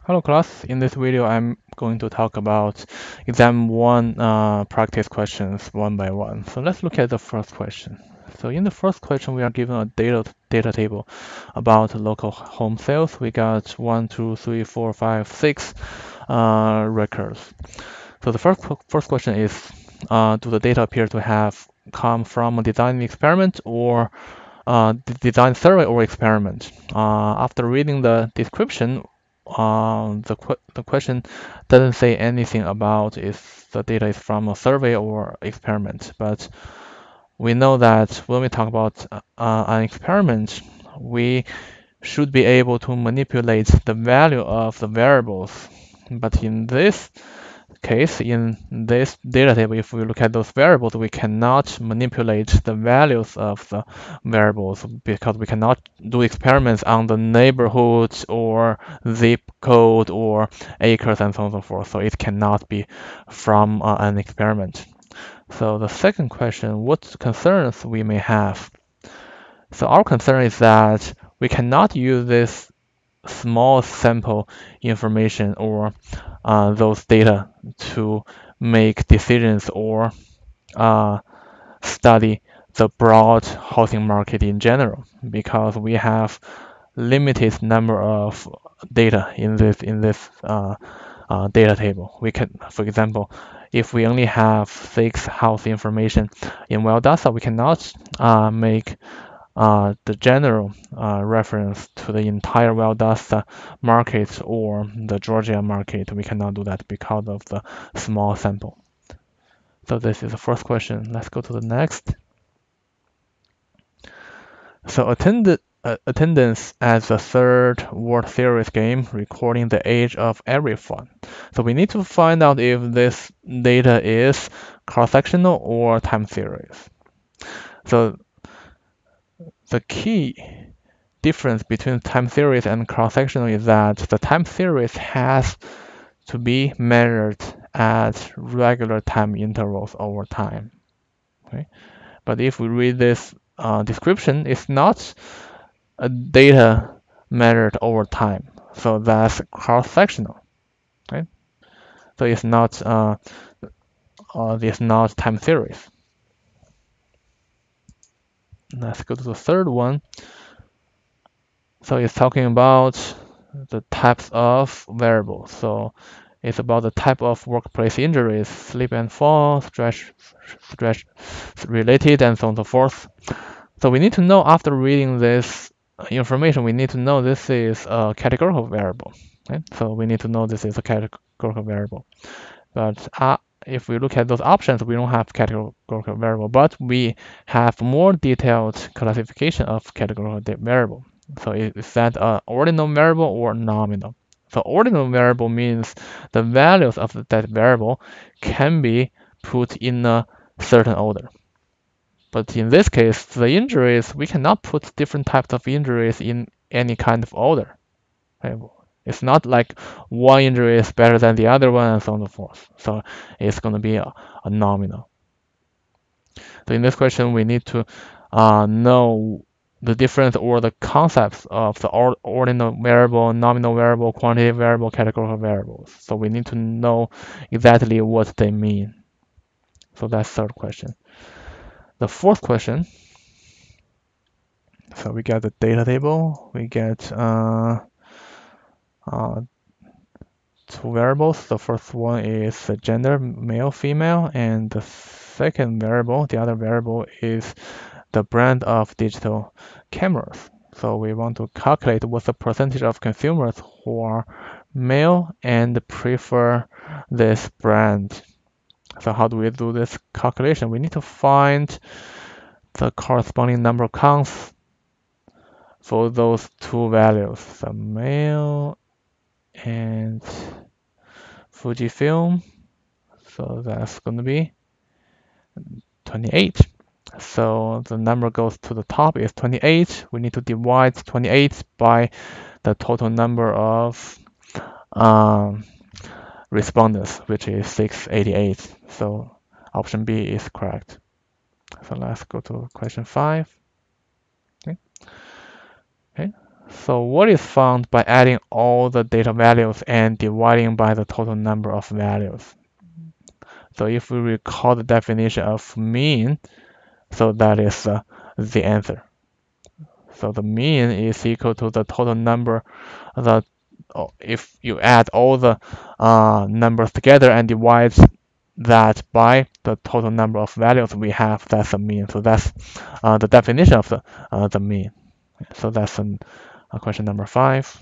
Hello class, in this video I'm going to talk about exam 1 practice questions one by one. So let's look at the first question. So in the first question we are given a data table about local home sales. We got 1, 2, 3, 4, 5, 6 records. So the first question is, do the data appear to have come from a design experiment or design survey or experiment? After reading the description, the question doesn't say anything about if the data is from a survey or experiment. But we know that when we talk about an experiment, we should be able to manipulate the value of the variables. But in this case, in this data table, if we look at those variables, we cannot manipulate the values of the variables because we cannot do experiments on the neighborhoods or zip code or acres and so on and so forth. So it cannot be from an experiment. So the second question, what concerns we may have? So our concern is that we cannot use this small sample information or those data to make decisions or study the broad housing market in general because we have limited number of data in this data table. We can, for example, if we only have 6 house information in Wildasa, we cannot make the general reference to the entire Valdosta market or the Georgia market. We cannot do that because of the small sample. So this is the first question. Let's go to the next. So attendance as the third World Series game, recording the age of every fan. So we need to find out if this data is cross-sectional or time series. So the key difference between time series and cross-sectional is that the time series has to be measured at regular time intervals over time. Okay? But if we read this description, it's not a data measured over time. So that's cross-sectional. Right? So it's not time series. Let's go to the third one. So it's talking about the types of variables. So it's about the type of workplace injuries, slip and fall, stress related, and so on and so forth. So we need to know after reading this information, we need to know this is a categorical variable. Right? So we need to know this is a categorical variable. But if we look at those options, we don't have categorical variable, but we have more detailed classification of categorical variable. So is that an ordinal variable or nominal? So ordinal variable means the values of that variable can be put in a certain order. But in this case, the injuries, we cannot put different types of injuries in any kind of order. Right? It's not like one injury is better than the other one and so on and so forth. So it's going to be a nominal. So in this question, we need to know the difference or the concepts of the ordinal variable, nominal variable, quantitative variable, categorical variables. So we need to know exactly what they mean. So that's third question. The fourth question. So we got the data table. We get uh, 2 variables. The first one is the gender, male, female, and the second variable, the other variable is the brand of digital cameras. So we want to calculate what's the percentage of consumers who are male and prefer this brand. So how do we do this calculation? We need to find the corresponding number counts for those 2 values, the male and Fujifilm. So that's going to be 28. So the number goes to the top is 28. We need to divide 28 by the total number of um, respondents, which is 688. So option B is correct. So let's go to question 5. Okay. Okay. So what is found by adding all the data values and dividing by the total number of values? So if we recall the definition of mean, so that is the answer. So the mean is equal to the total number, the if you add all the numbers together and divide that by the total number of values we have, that's the mean. So that's the definition of the mean. So that's question number 5.